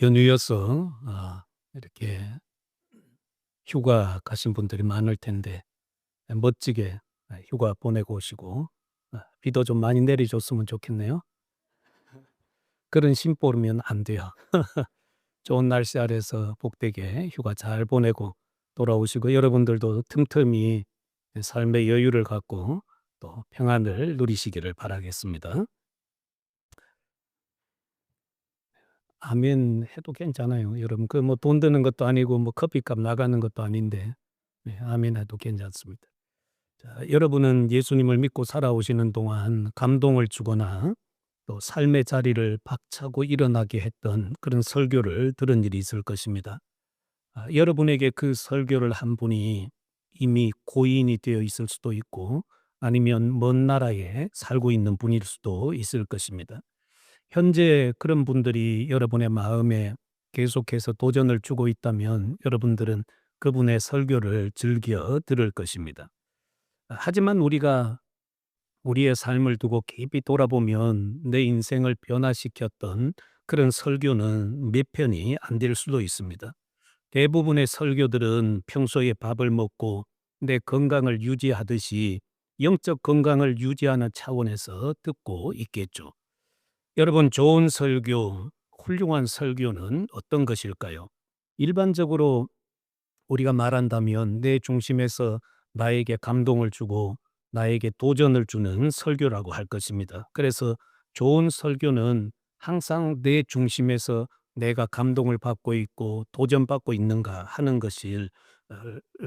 연휴여서 이렇게 휴가 가신 분들이 많을 텐데 멋지게 휴가 보내고 오시고 비도 좀 많이 내려줬으면 좋겠네요. 그런 심보르면 안 돼요. 좋은 날씨 아래서 복되게 휴가 잘 보내고 돌아오시고 여러분들도 틈틈이 삶의 여유를 갖고 또 평안을 누리시기를 바라겠습니다. 아멘 해도 괜찮아요. 여러분 그 뭐 돈 드는 것도 아니고 뭐 커피값 나가는 것도 아닌데 네 아멘 해도 괜찮습니다. 자, 여러분은 예수님을 믿고 살아오시는 동안 감동을 주거나 또 삶의 자리를 박차고 일어나게 했던 그런 설교를 들은 일이 있을 것입니다. 여러분에게 그 설교를 한 분이 이미 고인이 되어 있을 수도 있고 아니면 먼 나라에 살고 있는 분일 수도 있을 것입니다. 현재 그런 분들이 여러분의 마음에 계속해서 도전을 주고 있다면 여러분들은 그분의 설교를 즐겨 들을 것입니다. 하지만 우리가 우리의 삶을 두고 깊이 돌아보면 내 인생을 변화시켰던 그런 설교는 몇 편이 안 될 수도 있습니다. 대부분의 설교들은 평소에 밥을 먹고 내 건강을 유지하듯이 영적 건강을 유지하는 차원에서 듣고 있겠죠. 여러분, 좋은 설교, 훌륭한 설교는 어떤 것일까요? 일반적으로 우리가 말한다면 내 중심에서 나에게 감동을 주고 나에게 도전을 주는 설교라고 할 것입니다. 그래서 좋은 설교는 항상 내 중심에서 내가 감동을 받고 있고 도전받고 있는가 하는 것을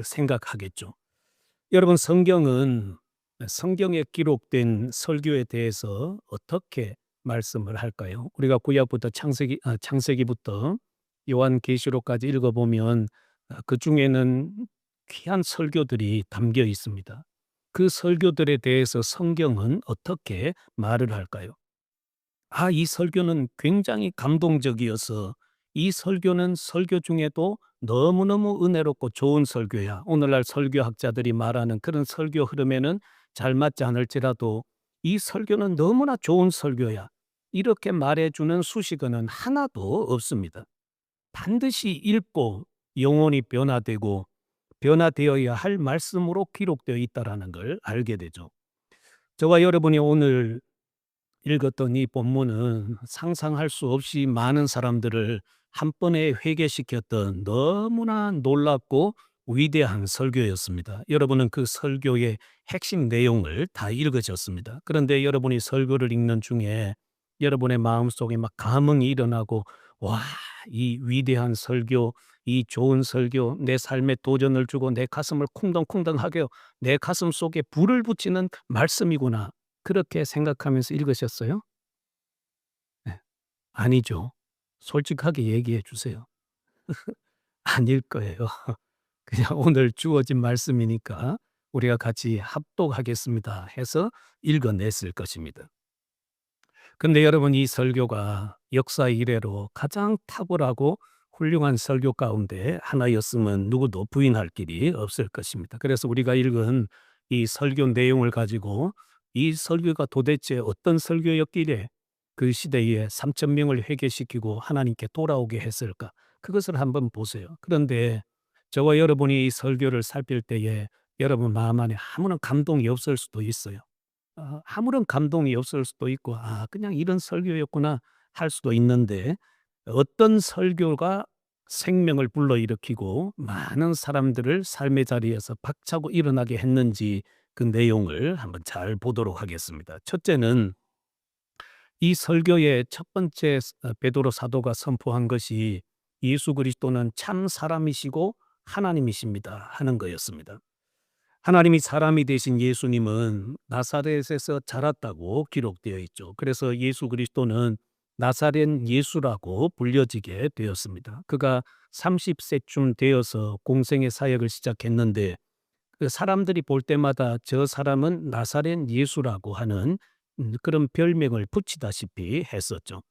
생각하겠죠. 여러분, 성경에 기록된 설교에 대해서 어떻게 말씀을 할까요? 우리가 구약부터 창세기부터 요한계시록까지 읽어보면 그중에는 귀한 설교들이 담겨 있습니다. 그 설교들에 대해서 성경은 어떻게 말을 할까요? 이 설교는 굉장히 감동적이어서 이 설교는 설교 중에도 너무너무 은혜롭고 좋은 설교야. 오늘날 설교학자들이 말하는 그런 설교 흐름에는 잘 맞지 않을지라도 이 설교는 너무나 좋은 설교야. 이렇게 말해주는 수식어는 하나도 없습니다. 반드시 읽고 영혼이 변화되고 변화되어야 할 말씀으로 기록되어 있다는 걸 알게 되죠. 저와 여러분이 오늘 읽었던 이 본문은 상상할 수 없이 많은 사람들을 한 번에 회개시켰던 너무나 놀랍고 위대한 설교였습니다. 여러분은 그 설교의 핵심 내용을 다 읽으셨습니다. 그런데 여러분이 설교를 읽는 중에 여러분의 마음속에 막 감흥이 일어나고 와, 이 위대한 설교, 이 좋은 설교, 내 삶에 도전을 주고 내 가슴을 쿵덩쿵덩하게 내 가슴 속에 불을 붙이는 말씀이구나. 그렇게 생각하면서 읽으셨어요? 네. 아니죠. 솔직하게 얘기해 주세요. 아닐 거예요. 그냥 오늘 주어진 말씀이니까 우리가 같이 합독하겠습니다 해서 읽어냈을 것입니다. 근데 여러분 이 설교가 역사 이래로 가장 탁월하고 훌륭한 설교 가운데 하나였음은 누구도 부인할 길이 없을 것입니다. 그래서 우리가 읽은 이 설교 내용을 가지고 이 설교가 도대체 어떤 설교였기에 그 시대에 3천 명을 회개시키고 하나님께 돌아오게 했을까? 그것을 한번 보세요. 그런데 저와 여러분이 이 설교를 살필 때에 여러분 마음 안에 아무런 감동이 없을 수도 있어요. 아무런 감동이 없을 수도 있고 '그냥 이런 설교였구나.' 할 수도 있는데 어떤 설교가 생명을 불러일으키고 많은 사람들을 삶의 자리에서 박차고 일어나게 했는지 그 내용을 한번 잘 보도록 하겠습니다. 첫째는 이 설교의 첫 번째 베드로 사도가 선포한 것이 "예수 그리스도는 참 사람이시고 하나님이십니다." 하는 거였습니다. 하나님이 사람이 되신 예수님은 나사렛에서 자랐다고 기록되어 있죠. 그래서 예수 그리스도는 나사렛 예수라고 불려지게 되었습니다. 그가 30세쯤 되어서 공생의 사역을 시작했는데 그 사람들이 볼 때마다 저 사람은 나사렛 예수라고 하는 그런 별명을 붙이다시피 했었죠.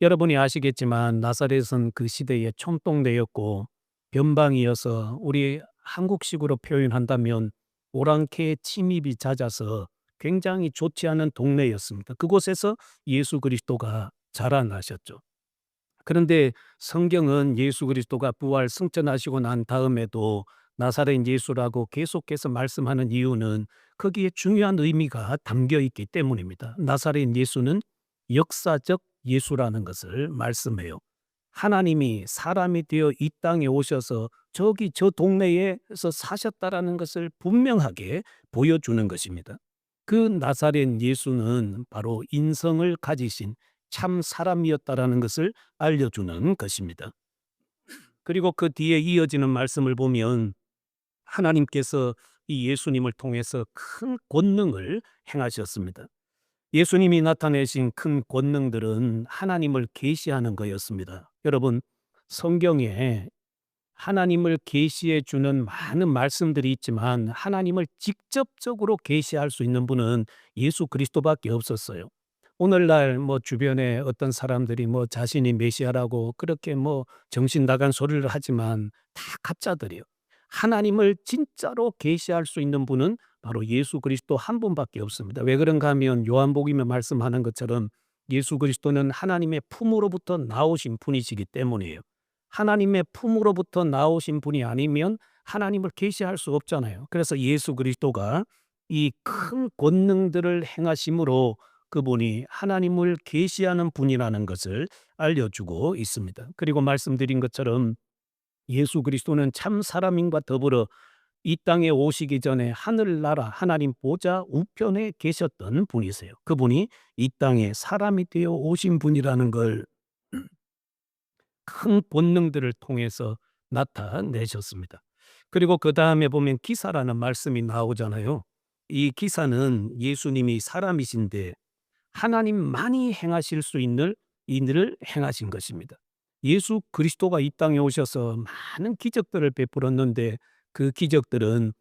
여러분이 아시겠지만 나사렛은 그 시대의 촌동네였고 변방이어서 우리 한국식으로 표현한다면 오랑캐의 침입이 잦아서 굉장히 좋지 않은 동네였습니다. 그곳에서 예수 그리스도가 자라나셨죠. 그런데 성경은 예수 그리스도가 부활 승천하시고 난 다음에도 나사렛 예수라고 계속해서 말씀하는 이유는 거기에 중요한 의미가 담겨 있기 때문입니다. 나사렛 예수는 역사적 예수라는 것을 말씀해요. 하나님이 사람이 되어 이 땅에 오셔서 저기 저 동네에서 사셨다라는 것을 분명하게 보여주는 것입니다. 그 나사렛 예수는 바로 인성을 가지신 참 사람이었다라는 것을 알려주는 것입니다. 그리고 그 뒤에 이어지는 말씀을 보면 하나님께서 이 예수님을 통해서 큰 권능을 행하셨습니다. 예수님이 나타내신 큰 권능들은 하나님을 계시하는 거였습니다. 여러분, 성경에 하나님을 계시해 주는 많은 말씀들이 있지만 하나님을 직접적으로 계시할 수 있는 분은 예수 그리스도밖에 없었어요. 오늘날 주변에 어떤 사람들이 자신이 메시아라고 그렇게 정신 나간 소리를 하지만 다 가짜들이요. 하나님을 진짜로 계시할 수 있는 분은 바로 예수 그리스도 한 분밖에 없습니다. 왜 그런가 하면 요한복음에 말씀하는 것처럼 예수 그리스도는 하나님의 품으로부터 나오신 분이시기 때문이에요. 하나님의 품으로부터 나오신 분이 아니면 하나님을 계시할 수 없잖아요. 그래서 예수 그리스도가 이 큰 권능들을 행하심으로 그분이 하나님을 계시하는 분이라는 것을 알려주고 있습니다. 그리고 말씀드린 것처럼 예수 그리스도는 참 사람인과 더불어 이 땅에 오시기 전에 하늘나라 하나님 보좌 우편에 계셨던 분이세요. 그분이 이 땅에 사람이 되어 오신 분이라는 걸 큰 본능들을 통해서 나타내셨습니다. 그리고 그 다음에 보면 기사라는 말씀이 나오잖아요. 이 기사는 예수님이 사람이신데 하나님만이 행하실 수 있는 일을 행하신 것입니다. 예수 그리스도가 이 땅에 오셔서 많은 기적들을 베풀었는데 그 기적들은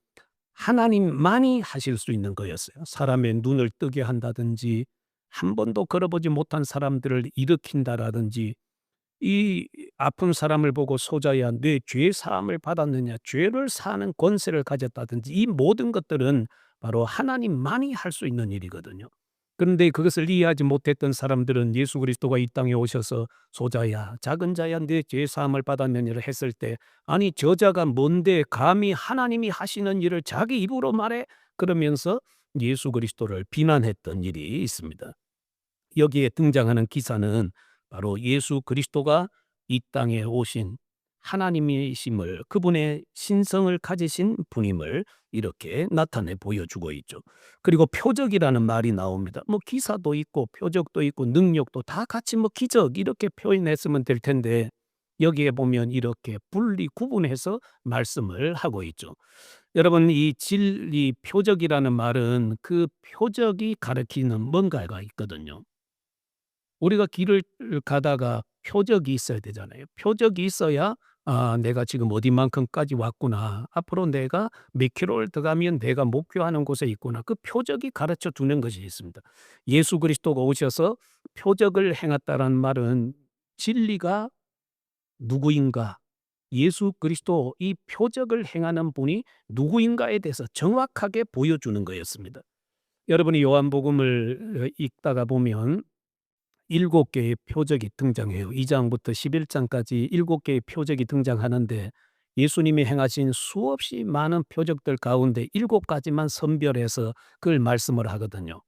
하나님만이 하실 수 있는 거였어요. 사람의 눈을 뜨게 한다든지 한 번도 걸어보지 못한 사람들을 일으킨다라든지 이 아픈 사람을 보고 소자야 내 죄 사함을 받았느냐 죄를 사하는 권세를 가졌다든지 이 모든 것들은 바로 하나님만이 할 수 있는 일이거든요. 그런데 그것을 이해하지 못했던 사람들은 예수 그리스도가 이 땅에 오셔서 소자야 작은 자야 내 죄 사함을 받았느냐를 했을 때 아니 저자가 뭔데 감히 하나님이 하시는 일을 자기 입으로 말해 그러면서 예수 그리스도를 비난했던 일이 있습니다. 여기에 등장하는 기사는 바로 예수 그리스도가 이 땅에 오신 하나님이심을 그분의 신성을 가지신 분임을 이렇게 나타내 보여주고 있죠. 그리고 표적이라는 말이 나옵니다. 기사도 있고 표적도 있고 능력도 다 같이 기적 이렇게 표현했으면 될 텐데 여기에 보면 이렇게 분리 구분해서 말씀을 하고 있죠. 여러분 이 진리 표적이라는 말은 그 표적이 가리키는 뭔가가 있거든요. 우리가 길을 가다가 표적이 있어야 되잖아요. 표적이 있어야 '아 내가 지금 어디만큼까지 왔구나. 앞으로 내가 몇 킬로를 더 가면 내가 목표하는 곳에 있구나.' 그 표적이 가르쳐 주는 것이 있습니다. 예수 그리스도가 오셔서 표적을 행했다라는 말은 진리가 누구인가, 예수 그리스도 이 표적을 행하는 분이 누구인가에 대해서 정확하게 보여주는 거였습니다. 여러분이 요한복음을 읽다가 보면 7 개의 표적이 등장해요. 2 장부터 11 장까지 7 개의 표적이 등장하는데 예수님이 행하신 수없이 많은 표적들 가운데 7 가지만 선별해서 그걸 말씀을 하거든요.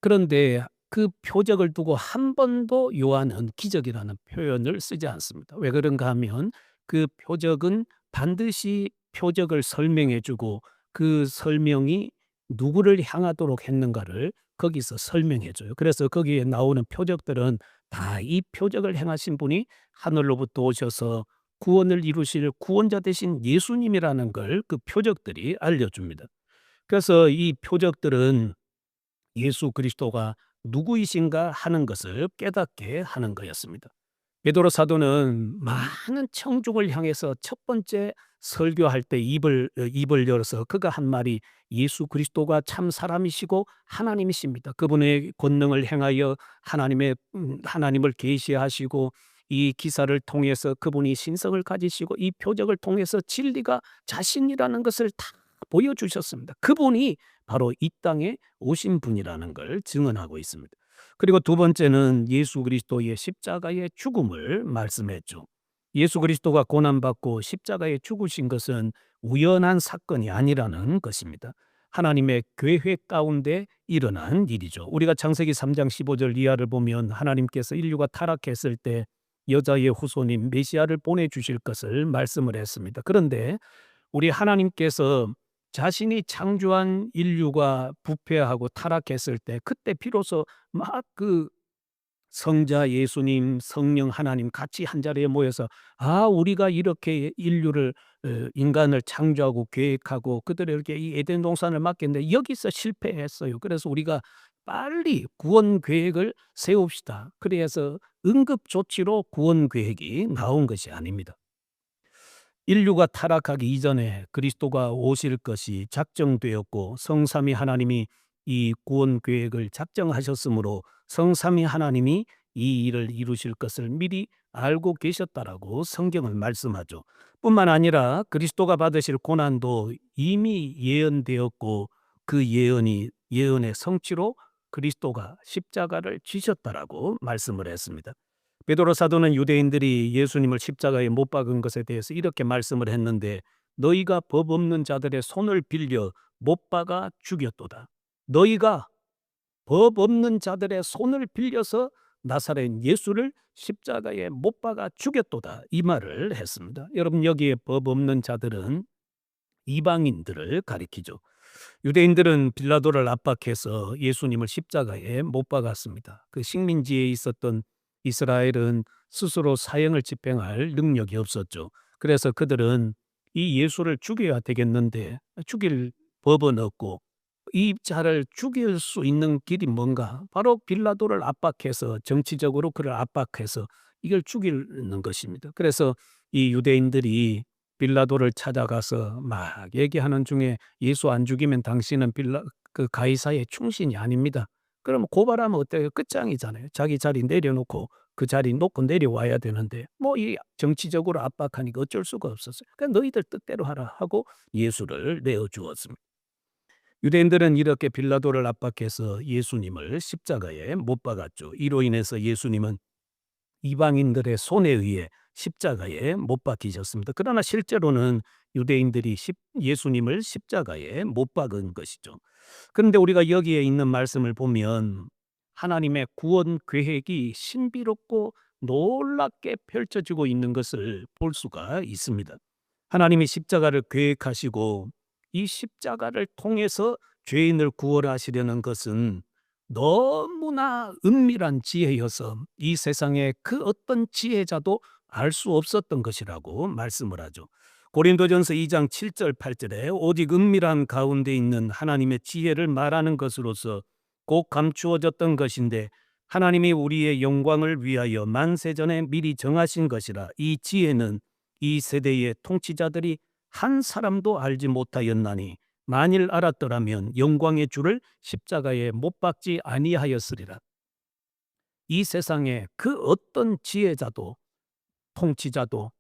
그런데 그 표적을 두고 한 번도 요한은 기적이라는 표현을 쓰지 않습니다. 왜 그런가 하면 그 표적은 반드시 표적을 설명해 주고 그 설명이 누구를 향하도록 했는가를 거기서 설명해 줘요. 그래서 거기에 나오는 표적들은 다 이 표적을 행하신 분이 하늘로부터 오셔서 구원을 이루실 구원자 되신 예수님이라는 걸 그 표적들이 알려줍니다. 그래서 이 표적들은 예수 그리스도가 누구이신가 하는 것을 깨닫게 하는 거였습니다. 베드로 사도는 많은 청중을 향해서 첫 번째 설교할 때 입을 열어서 그가 한 말이 예수 그리스도가 참 사람이시고 하나님이십니다. 그분의 권능을 행하여 하나님을 계시하시고 이 기사를 통해서 그분이 신성을 가지시고 이 표적을 통해서 진리가 자신이라는 것을 다 보여주셨습니다. 그분이 바로 이 땅에 오신 분이라는 걸 증언하고 있습니다. 그리고 두 번째는 예수 그리스도의 십자가의 죽음을 말씀했죠. 예수 그리스도가 고난받고 십자가에 죽으신 것은 우연한 사건이 아니라는 것입니다. 하나님의 계획 가운데 일어난 일이죠. 우리가 창세기 3장 15절 이하를 보면 하나님께서 인류가 타락했을 때 여자의 후손인 메시아를 보내주실 것을 말씀을 했습니다. 그런데 우리 하나님께서 자신이 창조한 인류가 부패하고 타락했을 때 그때 비로소 막 성자 예수님, 성령 하나님 같이 한자리에 모여서 우리가 이렇게 인류를 인간을 창조하고 계획하고 그들에게 이 에덴 동산을 맡겼는데 여기서 실패했어요. 그래서 우리가 빨리 구원 계획을 세웁시다. 그래서 응급 조치로 구원 계획이 나온 것이 아닙니다. 인류가 타락하기 이전에 그리스도가 오실 것이 작정되었고 성삼위 하나님이 이 구원 계획을 작정하셨으므로 성삼위 하나님이 이 일을 이루실 것을 미리 알고 계셨다라고 성경은 말씀하죠. 뿐만 아니라 그리스도가 받으실 고난도 이미 예언되었고 그 예언의 성취로 그리스도가 십자가를 지셨다라고 말씀을 했습니다. 베드로 사도는 유대인들이 예수님을 십자가에 못 박은 것에 대해서 이렇게 말씀을 했는데 너희가 법 없는 자들의 손을 빌려 못 박아 죽였도다. 너희가 법 없는 자들의 손을 빌려서 나사렛 예수를 십자가에 못 박아 죽였도다. 이 말을 했습니다. 여러분 여기에 법 없는 자들은 이방인들을 가리키죠. 유대인들은 빌라도를 압박해서 예수님을 십자가에 못 박았습니다. 그 식민지에 있었던 이스라엘은 스스로 사형을 집행할 능력이 없었죠. 그래서 그들은 이 예수를 죽여야 되겠는데 죽일 법은 없고 이 자를 죽일 수 있는 길이 뭔가? 바로 빌라도를 압박해서 정치적으로 그를 압박해서 이걸 죽이는 것입니다. 그래서 이 유대인들이 빌라도를 찾아가서 막 얘기하는 중에 예수 안 죽이면 당신은 그 가이사의 충신이 아닙니다. 그럼 고발하면 어때요? 끝장이잖아요. 자기 자리 내려놓고 그 자리 놓고 내려와야 되는데 뭐 이 정치적으로 압박하니까 어쩔 수가 없었어요. 그러니까 너희들 뜻대로 하라 하고 예수를 내어주었습니다. 유대인들은 이렇게 빌라도를 압박해서 예수님을 십자가에 못 박았죠. 이로 인해서 예수님은 이방인들의 손에 의해 십자가에 못 박히셨습니다. 그러나 실제로는 유대인들이 예수님을 십자가에 못 박은 것이죠. 그런데 우리가 여기에 있는 말씀을 보면 하나님의 구원 계획이 신비롭고 놀랍게 펼쳐지고 있는 것을 볼 수가 있습니다. 하나님이 십자가를 계획하시고 이 십자가를 통해서 죄인을 구원하시려는 것은 너무나 은밀한 지혜여서 이 세상에 그 어떤 지혜자도 알 수 없었던 것이라고 말씀을 하죠. 고린도전서 2장 7절 8절에 오직 은밀한 가운데 있는 하나님의 지혜를 말하는 것으로서 곧 감추어졌던 것인데 하나님이 우리의 영광을 위하여 만세전에 미리 정하신 것이라. 이 지혜는 이 세대의 통치자들이 한 사람도 알지 못하였나니 만일 알았더라면 영광의 주를 십자가에 못 박지 아니하였으리라. 이 세상에 그 어떤 지혜자도 통치자도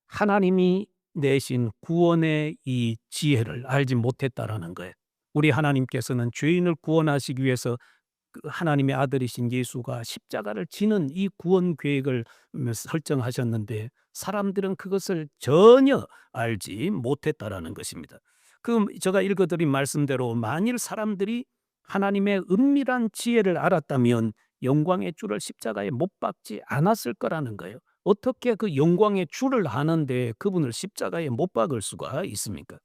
하나님이 내신 구원의 이 지혜를 알지 못했다라는 거예요. 우리 하나님께서는 죄인을 구원하시기 위해서 하나님의 아들이신 예수가 십자가를 지는 이 구원 계획을 설정하셨는데 사람들은 그것을 전혀 알지 못했다라는 것입니다. 제가 읽어드린 말씀대로 만일 사람들이 하나님의 은밀한 지혜를 알았다면 영광의 주를 십자가에 못 박지 않았을 거라는 거예요. 어떻게 그 영광의 주를 아는데 그분을 십자가에 못 박을 수가 있습니까?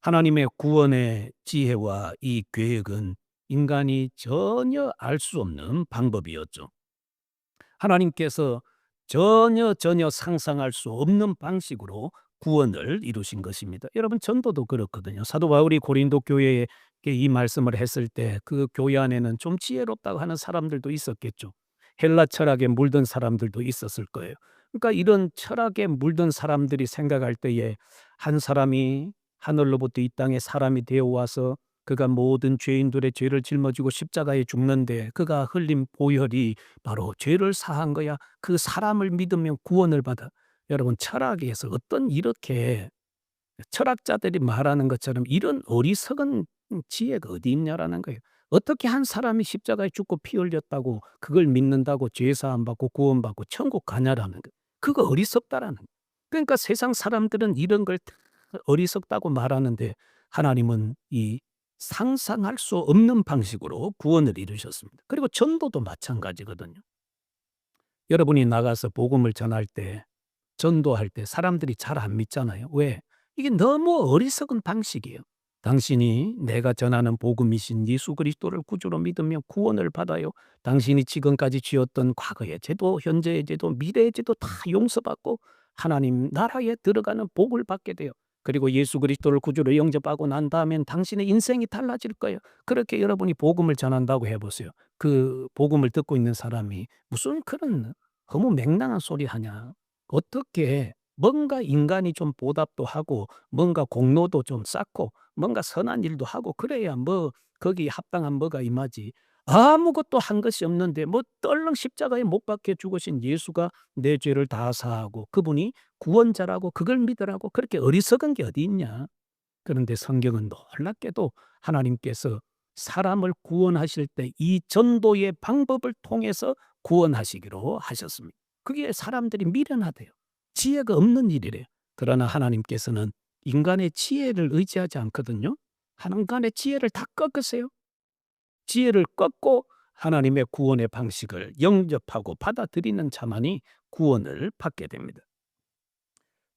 하나님의 구원의 지혜와 이 계획은 인간이 전혀 알 수 없는 방법이었죠. 하나님께서 전혀 상상할 수 없는 방식으로 구원을 이루신 것입니다. 여러분 전도도 그렇거든요. 사도 바울이 고린도 교회에 이 말씀을 했을 때 그 교회 안에는 좀 지혜롭다고 하는 사람들도 있었겠죠. 헬라 철학에 물든 사람들도 있었을 거예요. 그러니까 이런 철학에 물든 사람들이 생각할 때에 한 사람이 하늘로부터 이 땅에 사람이 되어 와서 그가 모든 죄인들의 죄를 짊어지고 십자가에 죽는데 그가 흘린 보혈이 바로 죄를 사한 거야. 그 사람을 믿으면 구원을 받아. 여러분 철학에서 어떤 이렇게 철학자들이 말하는 것처럼 이런 어리석은 지혜가 어디 있냐라는 거예요. 어떻게 한 사람이 십자가에 죽고 피 흘렸다고 그걸 믿는다고 죄 사함 받고 구원받고 천국 가냐라는 거. 그거 어리석다라는 거. 그러니까 세상 사람들은 이런 걸 다 어리석다고 말하는데 하나님은 이 상상할 수 없는 방식으로 구원을 이루셨습니다. 그리고 전도도 마찬가지거든요. 여러분이 나가서 복음을 전할 때 전도할 때 사람들이 잘 안 믿잖아요. 왜? 이게 너무 어리석은 방식이에요. 당신이 내가 전하는 복음이신 예수 그리스도를 구주로 믿으며 구원을 받아요. 당신이 지금까지 지었던 과거의 죄도 현재의 죄도 미래의 죄도 다 용서받고 하나님 나라에 들어가는 복을 받게 돼요. 그리고 예수 그리스도를 구주로 영접하고 난 다음엔 당신의 인생이 달라질 거예요. 그렇게 여러분이 복음을 전한다고 해보세요. 그 복음을 듣고 있는 사람이 무슨 그런 너무 맹랑한 소리 하냐. 어떻게 뭔가 인간이 좀 보답도 하고 뭔가 공로도 좀 쌓고 뭔가 선한 일도 하고 그래야 뭐 거기에 합당한 뭐가 임하지. 아무것도 한 것이 없는데 뭐 떨렁 십자가에 못 박혀 죽으신 예수가 내 죄를 다 사하고 그분이 구원자라고 그걸 믿으라고 그렇게 어리석은 게 어디 있냐. 그런데 성경은 놀랍게도 하나님께서 사람을 구원하실 때 이 전도의 방법을 통해서 구원하시기로 하셨습니다. 그게 사람들이 미련하대요. 지혜가 없는 일이래요. 그러나 하나님께서는 인간의 지혜를 의지하지 않거든요. 인간의 지혜를 다 꺾으세요. 지혜를 꺾고 하나님의 구원의 방식을 영접하고 받아들이는 자만이 구원을 받게 됩니다.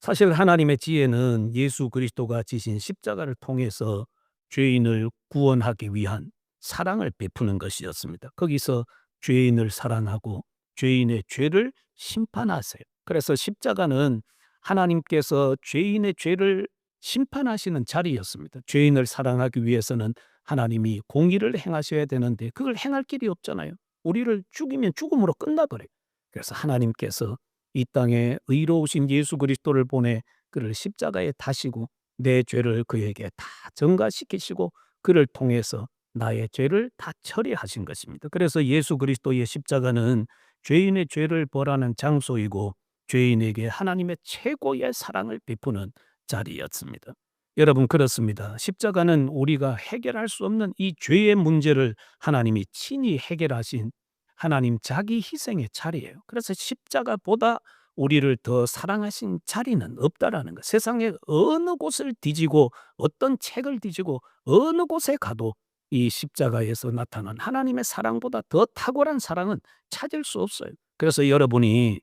사실 하나님의 지혜는 예수 그리스도가 지신 십자가를 통해서 죄인을 구원하기 위한 사랑을 베푸는 것이었습니다. 거기서 죄인을 사랑하고 죄인의 죄를 심판하세요. 그래서 십자가는 하나님께서 죄인의 죄를 심판하시는 자리였습니다. 죄인을 사랑하기 위해서는 하나님이 공의를 행하셔야 되는데 그걸 행할 길이 없잖아요. 우리를 죽이면 죽음으로 끝나버려요. 그래서 하나님께서 이 땅에 의로우신 예수 그리스도를 보내 그를 십자가에 다시고 내 죄를 그에게 다 전가시키시고 그를 통해서 나의 죄를 다 처리하신 것입니다. 그래서 예수 그리스도의 십자가는 죄인의 죄를 벌하는 장소이고 죄인에게 하나님의 최고의 사랑을 베푸는 자리였습니다. 여러분 그렇습니다. 십자가는 우리가 해결할 수 없는 이 죄의 문제를 하나님이 친히 해결하신 하나님 자기 희생의 자리예요. 그래서 십자가보다 우리를 더 사랑하신 자리는 없다라는 것. 세상의 어느 곳을 뒤지고 어떤 책을 뒤지고 어느 곳에 가도 이 십자가에서 나타난 하나님의 사랑보다 더 탁월한 사랑은 찾을 수 없어요. 그래서 여러분이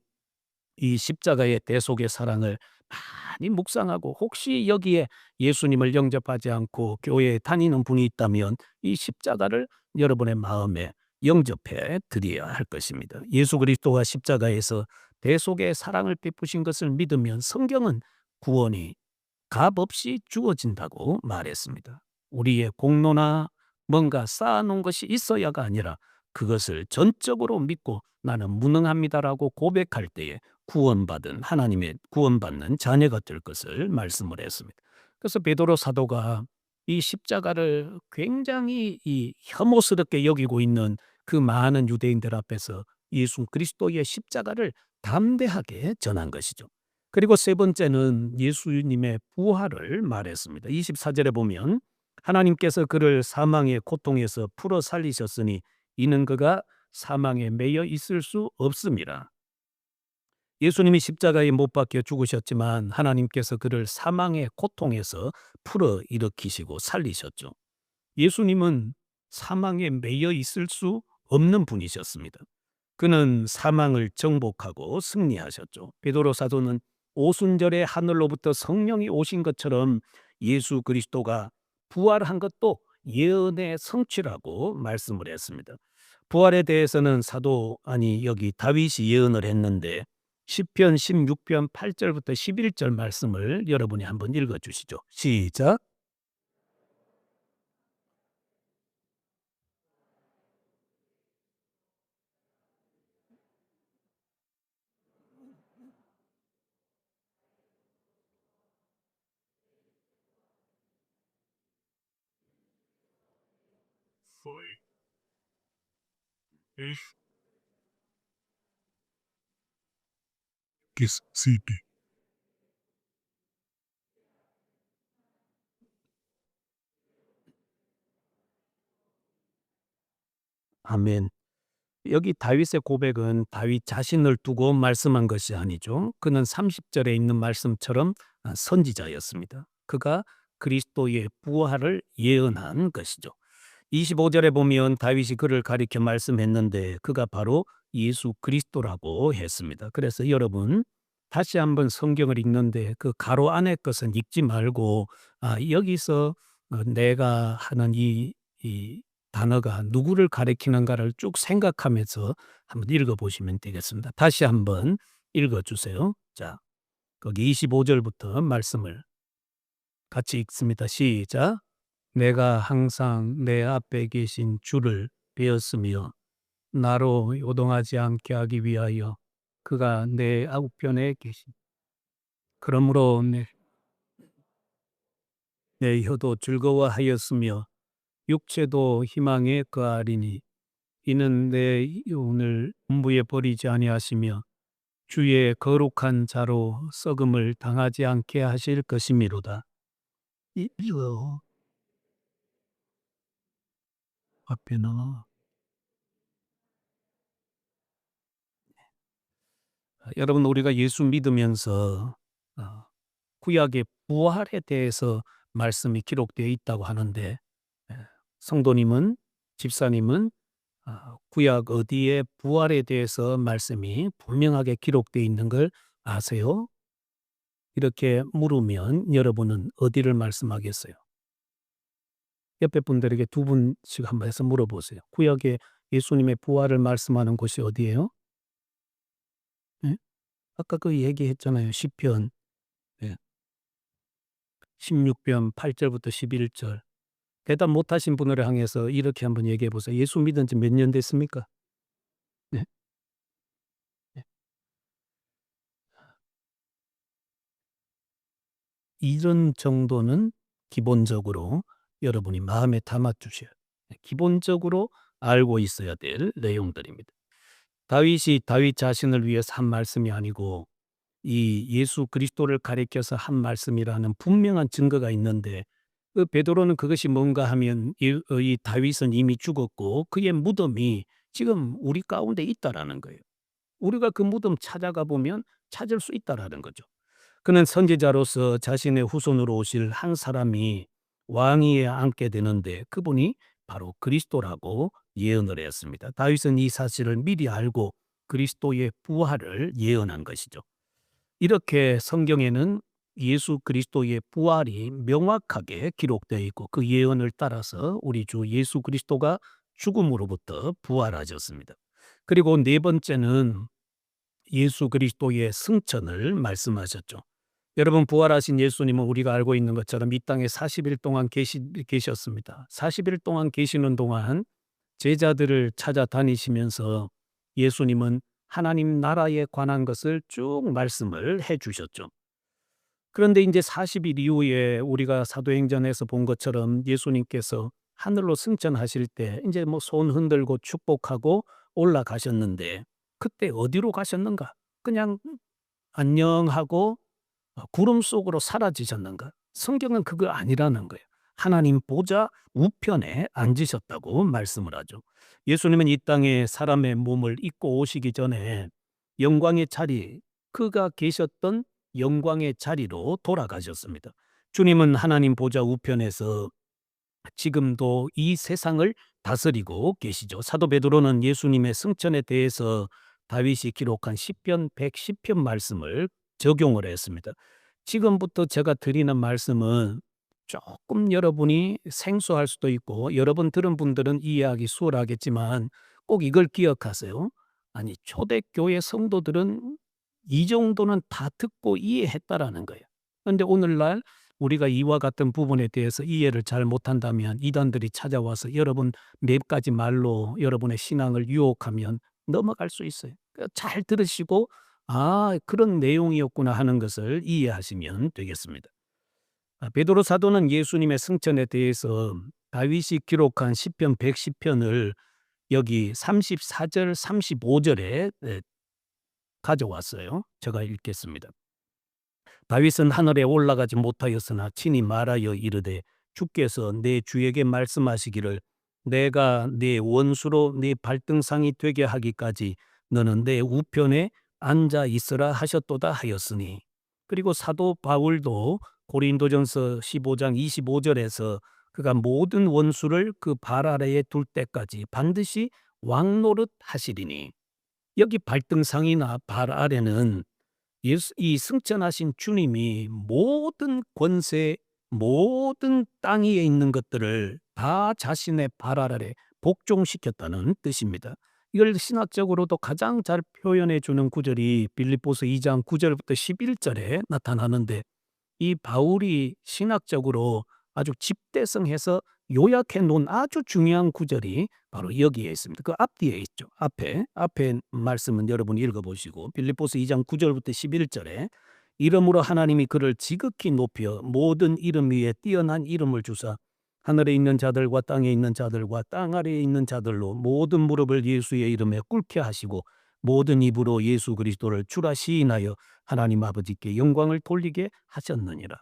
이 십자가의 대속의 사랑을 많이 묵상하고 혹시 여기에 예수님을 영접하지 않고 교회에 다니는 분이 있다면 이 십자가를 여러분의 마음에 영접해 드려야 할 것입니다. 예수 그리스도가 십자가에서 대속의 사랑을 베푸신 것을 믿으면 성경은 구원이 값없이 주어진다고 말했습니다. 우리의 공로나 뭔가 쌓아놓은 것이 있어야가 아니라 그것을 전적으로 믿고 나는 무능합니다라고 고백할 때에 구원받은 하나님의 구원받는 자녀가 될 것을 말씀을 했습니다. 그래서 베드로 사도가 이 십자가를 굉장히 이 혐오스럽게 여기고 있는 그 많은 유대인들 앞에서 예수 그리스도의 십자가를 담대하게 전한 것이죠. 그리고 세 번째는 예수님의 부활을 말했습니다. 24절에 보면 하나님께서 그를 사망의 고통에서 풀어 살리셨으니 이는 그가 사망에 매여 있을 수 없습니다. 예수님이 십자가에 못 박혀 죽으셨지만 하나님께서 그를 사망의 고통에서 풀어 일으키시고 살리셨죠. 예수님은 사망에 매여 있을 수 없는 분이셨습니다. 그는 사망을 정복하고 승리하셨죠. 베드로 사도는 오순절에 하늘로부터 성령이 오신 것처럼 예수 그리스도가 부활한 것도 예언의 성취라고 말씀을 했습니다. 부활에 대해서는 여기 다윗이 예언을 했는데 시편 16편 8절부터 11절 말씀을 여러분이 한번 읽어 주시죠. 시작. Kiss City. 아멘. 여기 다윗의 고백은 다윗 자신을 두고 말씀한 것이 아니죠. 그는 30절에 있는 말씀처럼 선지자였습니다. 그가 그리스도의 부활을 예언한 것이죠. 25절에 보면 다윗이 그를 가리켜 말씀했는데 그가 바로 예수 그리스도라고 했습니다. 그래서 여러분 다시 한번 성경을 읽는데 그 가로 안의 것은 읽지 말고 여기서 내가 하는 이 단어가 누구를 가리키는가를 쭉 생각하면서 한번 읽어보시면 되겠습니다. 다시 한번 읽어주세요. 자, 거기 25절부터 말씀을 같이 읽습니다. 시작. 내가 항상 내 앞에 계신 주를 배웠으며 나로 요동하지 않게 하기 위하여 그가 내 우편에 계신. 그러므로 내 혀도 즐거워하였으며 육체도 희망에 거하리니 이는 내 오늘 문부에 버리지 아니하시며 주의 거룩한 자로 썩음을 당하지 않게 하실 것이미로다. 이거 앞에는 여러분 우리가 예수 믿으면서 어, 구약의 부활에 대해서 말씀이 기록되어 있다고 하는데 예, 성도님은 집사님은 구약 어디에 부활에 대해서 말씀이 분명하게 기록되어 있는 걸 아세요? 이렇게 물으면 여러분은 어디를 말씀하겠어요? 옆에 분들에게 두 분씩 한번 해서 물어보세요. 구약에 예수님의 부활을 말씀하는 곳이 어디예요? 예? 아까 그 얘기했잖아요. 시편 16편 8절부터 11절. 대답 못하신 분을 향해서 이렇게 한번 얘기해 보세요. 예수 믿은 지 몇 년 됐습니까? 네? 네. 이런 정도는 기본적으로 여러분이 마음에 담아 주셔야 돼요. 기본적으로 알고 있어야 될 내용들입니다. 다윗이 다윗 자신을 위해서 한 말씀이 아니고 이 예수 그리스도를 가리켜서 한 말씀이라는 분명한 증거가 있는데 그 베드로는 그것이 뭔가 하면 이 다윗은 이미 죽었고 그의 무덤이 지금 우리 가운데 있다라는 거예요. 우리가 그 무덤 찾아가 보면 찾을 수 있다라는 거죠. 그는 선지자로서 자신의 후손으로 오실 한 사람이 왕위에 앉게 되는데 그분이 바로 그리스도라고 예언을 했습니다. 다윗은 이 사실을 미리 알고 그리스도의 부활을 예언한 것이죠. 이렇게 성경에는 예수 그리스도의 부활이 명확하게 기록되어 있고 그 예언을 따라서 우리 주 예수 그리스도가 죽음으로부터 부활하셨습니다. 그리고 네 번째는 예수 그리스도의 승천을 말씀하셨죠. 여러분 부활하신 예수님은 우리가 알고 있는 것처럼 이 땅에 40일 동안 계셨습니다. 40일 동안 계시는 동안 제자들을 찾아다니시면서 예수님은 하나님 나라에 관한 것을 쭉 말씀을 해 주셨죠. 그런데 이제 40일 이후에 우리가 사도행전에서 본 것처럼 예수님께서 하늘로 승천하실 때 이제 뭐 손 흔들고 축복하고 올라가셨는데 그때 어디로 가셨는가? 그냥 안녕하고 구름 속으로 사라지셨는가? 성경은 그거 아니라는 거예요. 하나님 보좌 우편에 앉으셨다고 말씀을 하죠. 예수님은 이 땅에 사람의 몸을 입고 오시기 전에 영광의 자리, 그가 계셨던 영광의 자리로 돌아가셨습니다. 주님은 하나님 보좌 우편에서 지금도 이 세상을 다스리고 계시죠. 사도 베드로는 예수님의 승천에 대해서 다윗이 기록한 시편 110편 말씀을 적용을 했습니다. 지금부터 제가 드리는 말씀은 조금 여러분이 생소할 수도 있고 여러 번 들은 분들은 이해하기 수월하겠지만 꼭 이걸 기억하세요. 아니 초대교회 성도들은 이 정도는 다 듣고 이해했다라는 거예요. 그런데 오늘날 우리가 이와 같은 부분에 대해서 이해를 잘 못한다면 이단들이 찾아와서 여러분 몇 가지 말로 여러분의 신앙을 유혹하면 넘어갈 수 있어요. 잘 들으시고 그런 내용이었구나 하는 것을 이해하시면 되겠습니다. 베드로 사도는 예수님의 승천에 대해서 다윗이 기록한 시편 110편을 여기 34절 35절에 가져왔어요. 제가 읽겠습니다. 다윗은 하늘에 올라가지 못하였으나 친히 말하여 이르되 주께서 내 주에게 말씀하시기를 내가 네 원수로 네 발등상이 되게 하기까지 너는 내 우편에 앉아 있으라 하셨도다 하였으니. 그리고 사도 바울도 고린도전서 15장 25절에서 그가 모든 원수를 그 발 아래에 둘 때까지 반드시 왕노릇 하시리니. 여기 발등상이나 발 아래는 이 승천하신 주님이 모든 권세, 모든 땅 위에 있는 것들을 다 자신의 발 아래 복종시켰다는 뜻입니다. 이걸 신학적으로도 가장 잘 표현해 주는 구절이 빌립보서 2장 9절부터 11절에 나타나는데, 이 바울이 신학적으로 아주 집대성해서 요약해 놓은 아주 중요한 구절이 바로 여기에 있습니다. 그 앞뒤에 있죠. 앞에 말씀은 여러분이 읽어보시고, 빌립보서 2장 9절부터 11절에 이름으로 하나님이 그를 지극히 높여 모든 이름 위에 뛰어난 이름을 주사 하늘에 있는 자들과 땅에 있는 자들과 땅 아래에 있는 자들로 모든 무릎을 예수의 이름에 꿇게 하시고 모든 입으로 예수 그리스도를 주라 시인하여 하나님 아버지께 영광을 돌리게 하셨느니라.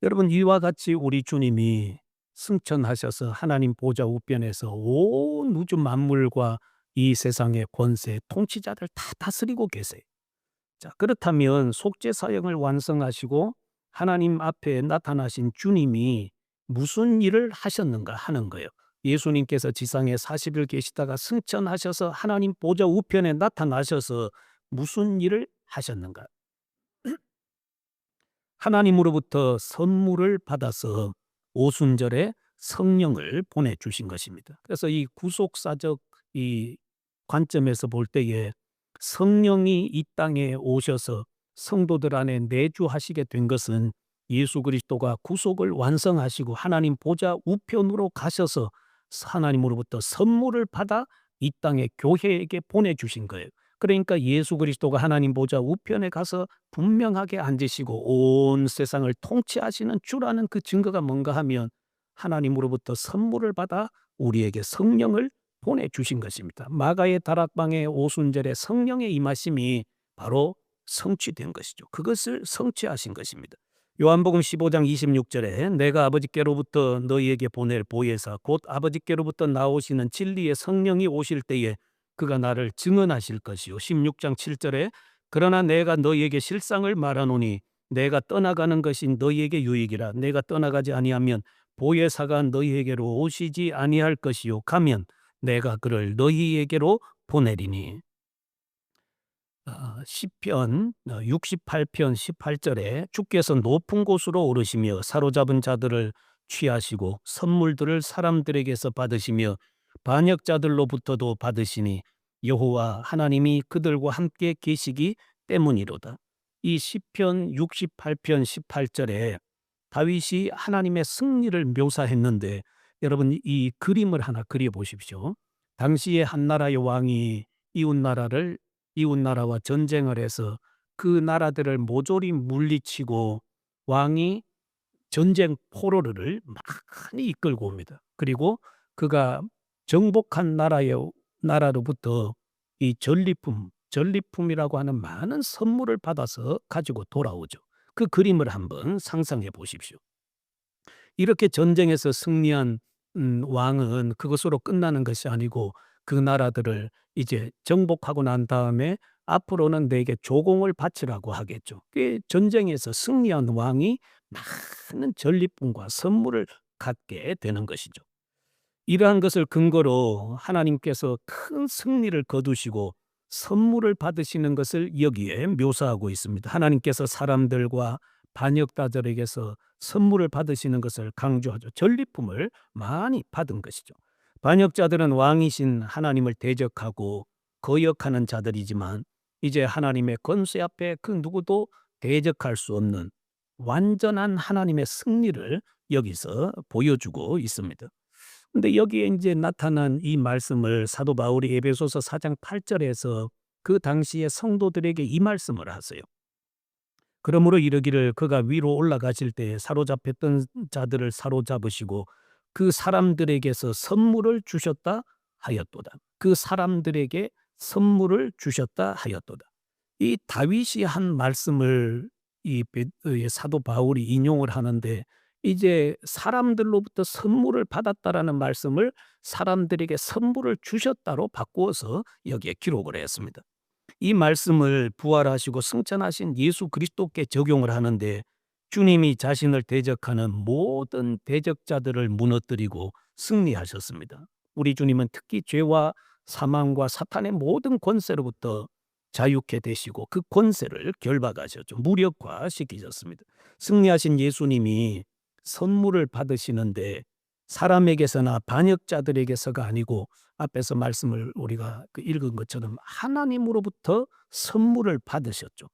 여러분, 이와 같이 우리 주님이 승천하셔서 하나님 보좌 우편에서 온 우주 만물과 이 세상의 권세, 통치자들 다 다스리고 계세요. 자, 그렇다면 속죄 사역을 완성하시고 하나님 앞에 나타나신 주님이 무슨 일을 하셨는가 하는 거예요. 예수님께서 지상에 40일 계시다가 승천하셔서 하나님 보좌 우편에 나타나셔서 무슨 일을 하셨는가? 하나님으로부터 선물을 받아서 오순절에 성령을 보내주신 것입니다. 그래서 이 구속사적 이 관점에서 볼 때에 성령이 이 땅에 오셔서 성도들 안에 내주하시게 된 것은 예수 그리스도가 구속을 완성하시고 하나님 보좌 우편으로 가셔서 하나님으로부터 선물을 받아 이 땅에 교회에게 보내주신 거예요. 그러니까 예수 그리스도가 하나님 보좌 우편에 가서 분명하게 앉으시고 온 세상을 통치하시는 주라는 그 증거가 뭔가 하면 하나님으로부터 선물을 받아 우리에게 성령을 보내주신 것입니다. 마가의 다락방의 오순절에 성령의 임하심이 바로 성취된 것이죠. 그것을 성취하신 것입니다. 요한복음 15장 26절에 내가 아버지께로부터 너희에게 보낼 보혜사 곧 아버지께로부터 나오시는 진리의 성령이 오실 때에 그가 나를 증언하실 것이요. 16장 7절에 그러나 내가 너희에게 실상을 말하노니 내가 떠나가는 것이 너희에게 유익이라. 내가 떠나가지 아니하면 보혜사가 너희에게로 오시지 아니할 것이요. 가면 내가 그를 너희에게로 보내리니. 시편 68편 18절에 주께서 높은 곳으로 오르시며 사로잡은 자들을 취하시고 선물들을 사람들에게서 받으시며 반역자들로부터도 받으시니 여호와 하나님이 그들과 함께 계시기 때문이로다. 이 시편 68편 18절에 다윗이 하나님의 승리를 묘사했는데, 여러분 이 그림을 하나 그려보십시오. 당시에 한 나라의 왕이 이웃나라와 전쟁을 해서 그 나라들을 모조리 물리치고 왕이 전쟁 포로를 많이 이끌고 옵니다. 그리고 그가 정복한 나라로부터 이 전리품이라고 하는 많은 선물을 받아서 가지고 돌아오죠. 그 그림을 한번 상상해 보십시오. 이렇게 전쟁에서 승리한 왕은 그것으로 끝나는 것이 아니고 그 나라들을 이제 정복하고 난 다음에 앞으로는 내게 조공을 바치라고 하겠죠. 그 전쟁에서 승리한 왕이 많은 전리품과 선물을 갖게 되는 것이죠. 이러한 것을 근거로 하나님께서 큰 승리를 거두시고 선물을 받으시는 것을 여기에 묘사하고 있습니다. 하나님께서 사람들과 반역자들에게서 선물을 받으시는 것을 강조하죠. 전리품을 많이 받은 것이죠. 반역자들은 왕이신 하나님을 대적하고 거역하는 자들이지만 이제 하나님의 권세 앞에 그 누구도 대적할 수 없는 완전한 하나님의 승리를 여기서 보여주고 있습니다. 근데 여기에 이제 나타난 이 말씀을 사도 바울이 에베소서 4장 8절에서 그 당시의 성도들에게 이 말씀을 하세요. 그러므로 이르기를 그가 위로 올라가실 때에 사로잡혔던 자들을 사로잡으시고 그 사람들에게서 선물을 주셨다 하였도다. 그 사람들에게 선물을 주셨다 하였도다. 이 다윗이 한 말씀을 이 사도 바울이 인용을 하는데 이제 사람들로부터 선물을 받았다라는 말씀을 사람들에게 선물을 주셨다로 바꾸어서 여기에 기록을 했습니다. 이 말씀을 부활하시고 승천하신 예수 그리스도께 적용을 하는데 주님이 자신을 대적하는 모든 대적자들을 무너뜨리고 승리하셨습니다. 우리 주님은 특히 죄와 사망과 사탄의 모든 권세로부터 자유케 되시고 그 권세를 결박하셨죠. 무력화시키셨습니다. 승리하신 예수님이 선물을 받으시는데 사람에게서나 반역자들에게서가 아니고 앞에서 말씀을 우리가 읽은 것처럼 하나님으로부터 선물을 받으셨죠.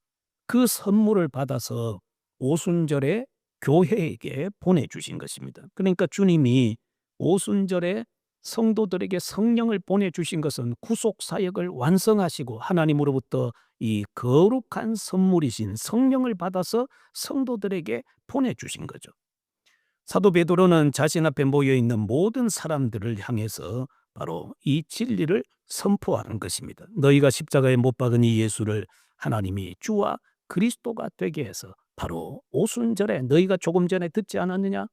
그 선물을 받아서 오순절에 교회에게 보내주신 것입니다. 그러니까 주님이 오순절에 성도들에게 성령을 보내주신 것은 구속 사역을 완성하시고 하나님으로부터 이 거룩한 선물이신 성령을 받아서 성도들에게 보내주신 거죠. 사도 베드로는 자신 앞에 모여 있는 모든 사람들을 향해서 바로 이 진리를 선포하는 것입니다. 너희가 십자가에 못 박은 이 예수를 하나님이 주와 그리스도가 되게 해서 바로 오순절에 너희가 조금 전에 듣지 않았느냐?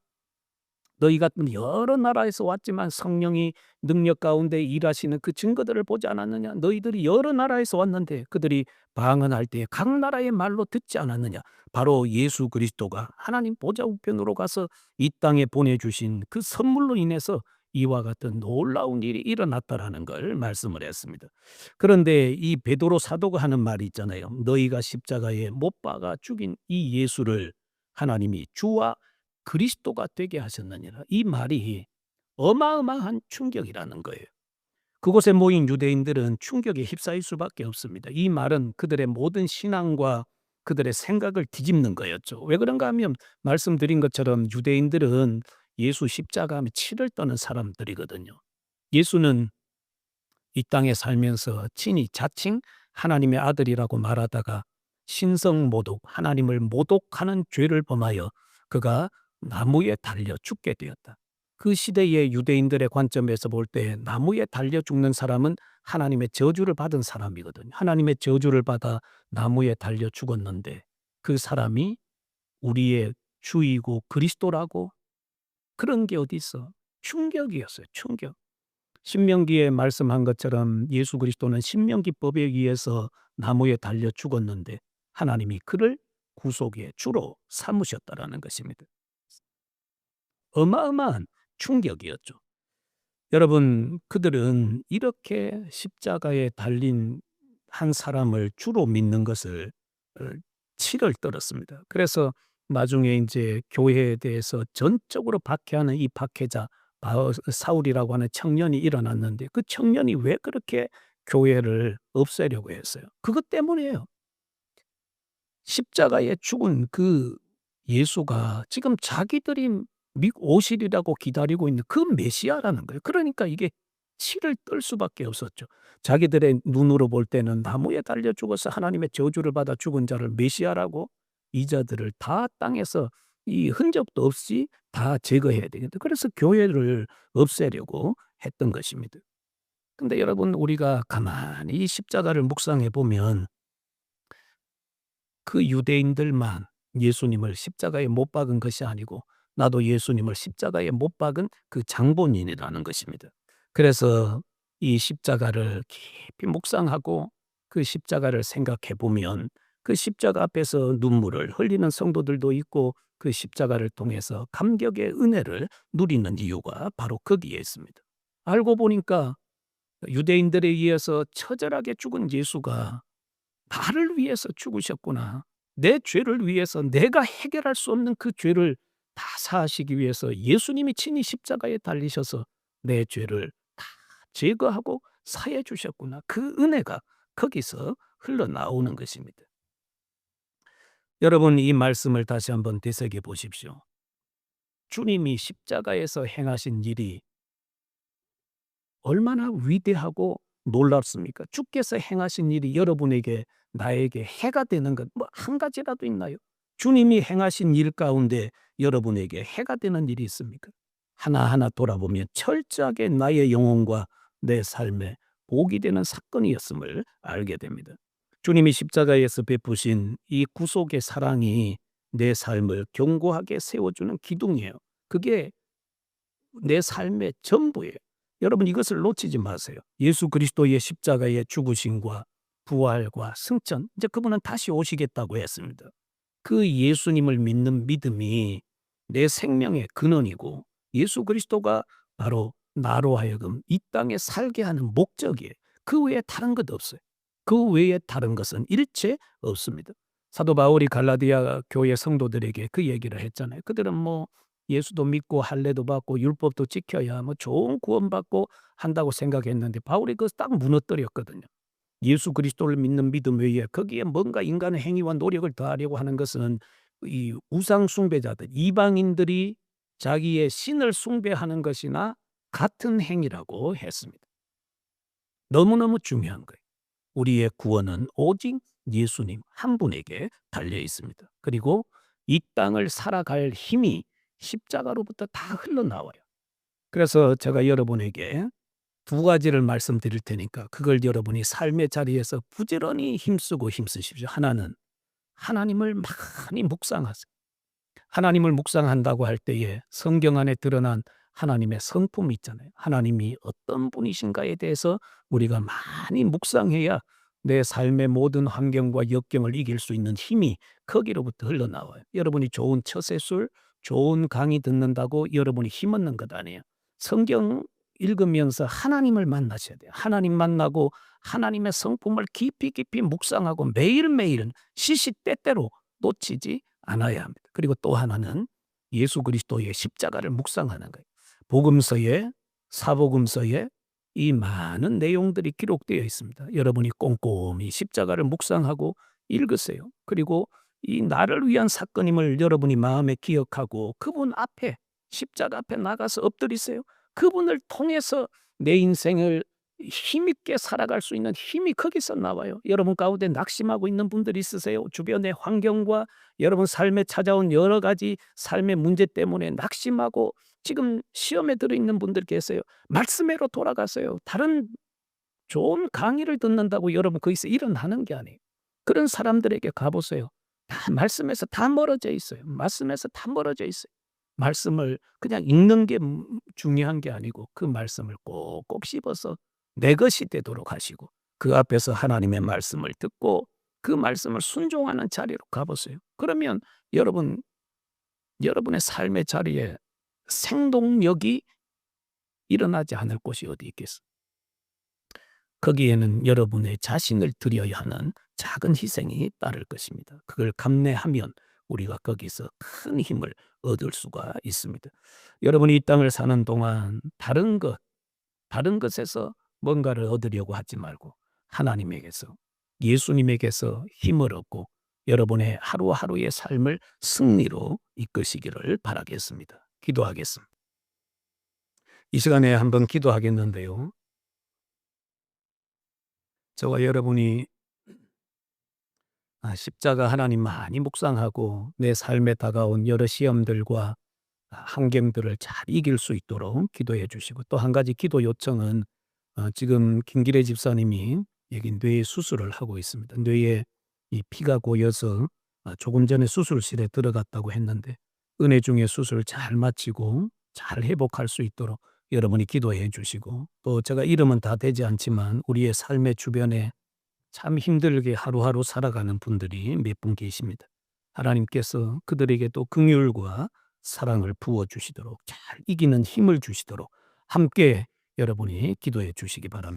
너희가 여러 나라에서 왔지만 성령이 능력 가운데 일하시는 그 증거들을 보지 않았느냐? 너희들이 여러 나라에서 왔는데 그들이 방언할 때 각 나라의 말로 듣지 않았느냐? 바로 예수 그리스도가 하나님 보좌 우편으로 가서 이 땅에 보내주신 그 선물로 인해서 이와 같은 놀라운 일이 일어났다라는 걸 말씀을 했습니다. 그런데 이 베드로 사도가 하는 말이 있잖아요. 너희가 십자가에 못 박아 죽인 이 예수를 하나님이 주와 그리스도가 되게 하셨느니라. 이 말이 어마어마한 충격이라는 거예요. 그곳에 모인 유대인들은 충격에 휩싸일 수밖에 없습니다. 이 말은 그들의 모든 신앙과 그들의 생각을 뒤집는 거였죠. 왜 그런가 하면 말씀드린 것처럼 유대인들은 예수 십자가 하면 치를 떠는 사람들이거든요. 예수는 이 땅에 살면서 친히 자칭 하나님의 아들이라고 말하다가 신성모독, 하나님을 모독하는 죄를 범하여 그가 나무에 달려 죽게 되었다. 그 시대의 유대인들의 관점에서 볼 때 나무에 달려 죽는 사람은 하나님의 저주를 받은 사람이거든요. 하나님의 저주를 받아 나무에 달려 죽었는데 그 사람이 우리의 주이고 그리스도라고? 그런 게 어디 있어? 충격이었어요. 충격. 신명기에 말씀한 것처럼 예수 그리스도는 신명기법에 의해서 나무에 달려 죽었는데 하나님이 그를 구속의 주로 삼으셨다라는 것입니다. 어마어마한 충격이었죠. 여러분, 그들은 이렇게 십자가에 달린 한 사람을 주로 믿는 것을 치를 떨었습니다. 그래서 나중에 이제 교회에 대해서 전적으로 박해하는 이 박해자 사울이라고 하는 청년이 일어났는데 그 청년이 왜 그렇게 교회를 없애려고 했어요? 그것 때문이에요. 십자가에 죽은 그 예수가 지금 자기들이 오시리라고 기다리고 있는 그 메시아라는 거예요. 그러니까 이게 치를 떨 수밖에 없었죠. 자기들의 눈으로 볼 때는 나무에 달려 죽어서 하나님의 저주를 받아 죽은 자를 메시아라고 이 자들을 다 땅에서 이 흔적도 없이 다 제거해야 되겠다. 그래서 교회를 없애려고 했던 것입니다. 근데 여러분 우리가 가만히 이 십자가를 묵상해 보면 그 유대인들만 예수님을 십자가에 못 박은 것이 아니고 나도 예수님을 십자가에 못 박은 그 장본인이라는 것입니다. 그래서 이 십자가를 깊이 묵상하고 그 십자가를 생각해 보면 그 십자가 앞에서 눈물을 흘리는 성도들도 있고 그 십자가를 통해서 감격의 은혜를 누리는 이유가 바로 거기에 있습니다. 알고 보니까 유대인들에 의해서 처절하게 죽은 예수가 나를 위해서 죽으셨구나. 내 죄를 위해서 내가 해결할 수 없는 그 죄를 다 사하시기 위해서 예수님이 친히 십자가에 달리셔서 내 죄를 다 제거하고 사해 주셨구나. 그 은혜가 거기서 흘러나오는 것입니다. 여러분 이 말씀을 다시 한번 되새겨 보십시오. 주님이 십자가에서 행하신 일이 얼마나 위대하고 놀랍습니까? 주께서 행하신 일이 여러분에게 나에게 해가 되는 것 뭐 한 가지라도 있나요? 주님이 행하신 일 가운데 여러분에게 해가 되는 일이 있습니까? 하나하나 돌아보면 철저하게 나의 영혼과 내 삶에 복이 되는 사건이었음을 알게 됩니다. 주님이 십자가에서 베푸신 이 구속의 사랑이 내 삶을 견고하게 세워주는 기둥이에요. 그게 내 삶의 전부예요. 여러분 이것을 놓치지 마세요. 예수 그리스도의 십자가의 죽으심과 부활과 승천, 이제 그분은 다시 오시겠다고 했습니다. 그 예수님을 믿는 믿음이 내 생명의 근원이고 예수 그리스도가 바로 나로 하여금 이 땅에 살게 하는 목적이에요. 그 외에 다른 것 없어요. 그 외에 다른 것은 일체 없습니다. 사도 바울이 갈라디아 교회 성도들에게 그 얘기를 했잖아요. 그들은 뭐 예수도 믿고 할례도 받고 율법도 지켜야 뭐 좋은 구원받고 한다고 생각했는데 바울이 그거 딱 무너뜨렸거든요. 예수 그리스도를 믿는 믿음 외에 거기에 뭔가 인간의 행위와 노력을 더하려고 하는 것은 이 우상 숭배자들, 이방인들이 자기의 신을 숭배하는 것이나 같은 행위라고 했습니다. 너무너무 중요한 거예요. 우리의 구원은 오직 예수님 한 분에게 달려 있습니다. 그리고 이 땅을 살아갈 힘이 십자가로부터 다 흘러나와요. 그래서 제가 여러분에게 두 가지를 말씀드릴 테니까 그걸 여러분이 삶의 자리에서 부지런히 힘쓰고 힘쓰십시오. 하나는 하나님을 많이 묵상하세요. 하나님을 묵상한다고 할 때에 성경 안에 드러난 하나님의 성품이 있잖아요. 하나님이 어떤 분이신가에 대해서 우리가 많이 묵상해야 내 삶의 모든 환경과 역경을 이길 수 있는 힘이 거기로부터 흘러나와요. 여러분이 좋은 처세술, 좋은 강의 듣는다고 여러분이 힘없는 것 아니에요. 성경 읽으면서 하나님을 만나셔야 돼요. 하나님 만나고 하나님의 성품을 깊이 깊이 묵상하고 매일매일 시시때때로 놓치지 않아야 합니다. 그리고 또 하나는 예수 그리스도의 십자가를 묵상하는 거예요. 복음서에 사복음서에 이 많은 내용들이 기록되어 있습니다. 여러분이 꼼꼼히 십자가를 묵상하고 읽으세요. 그리고 이 나를 위한 사건임을 여러분이 마음에 기억하고 그분 앞에 십자가 앞에 나가서 엎드리세요. 그분을 통해서 내 인생을 힘있게 살아갈 수 있는 힘이 거기서 나와요. 여러분 가운데 낙심하고 있는 분들이 있으세요? 주변의 환경과 여러분 삶에 찾아온 여러 가지 삶의 문제 때문에 낙심하고 지금 시험에 들어있는 분들 계세요. 말씀으로 돌아가세요. 다른 좋은 강의를 듣는다고 여러분 거기서 일어나는 게 아니에요. 그런 사람들에게 가보세요. 다 말씀에서 다 멀어져 있어요. 말씀에서 다 멀어져 있어요. 말씀을 그냥 읽는 게 중요한 게 아니고 그 말씀을 꼭꼭 씹어서 내 것이 되도록 하시고 그 앞에서 하나님의 말씀을 듣고 그 말씀을 순종하는 자리로 가보세요. 그러면 여러분의 삶의 자리에 생동력이 일어나지 않을 곳이 어디 있겠어요. 거기에는 여러분의 자신을 드려야 하는 작은 희생이 따를 것입니다. 그걸 감내하면 우리가 거기서 큰 힘을 얻을 수가 있습니다. 여러분이 이 땅을 사는 동안 다른 것에서 뭔가를 얻으려고 하지 말고 하나님에게서 예수님에게서 힘을 얻고 여러분의 하루하루의 삶을 승리로 이끄시기를 바라겠습니다. 기도하겠습니다. 이 시간에 한번 기도하겠는데요. 저와 여러분이 십자가 하나님 많이 묵상하고 내 삶에 다가온 여러 시험들과 환경들을 잘 이길 수 있도록 기도해 주시고 또 한 가지 기도 요청은 지금 김기래 집사님이 여기 뇌 수술을 하고 있습니다. 뇌에 이 피가 고여서 조금 전에 수술실에 들어갔다고 했는데 은혜 중에 수술 잘 마치고 잘 회복할 수 있도록 여러분이 기도해 주시고 또 제가 이름은 다 되지 않지만 우리의 삶의 주변에 참 힘들게 하루하루 살아가는 분들이 몇 분 계십니다. 하나님께서 그들에게도 긍휼과 사랑을 부어 주시도록 잘 이기는 힘을 주시도록 함께 여러분이 기도해 주시기 바랍니다.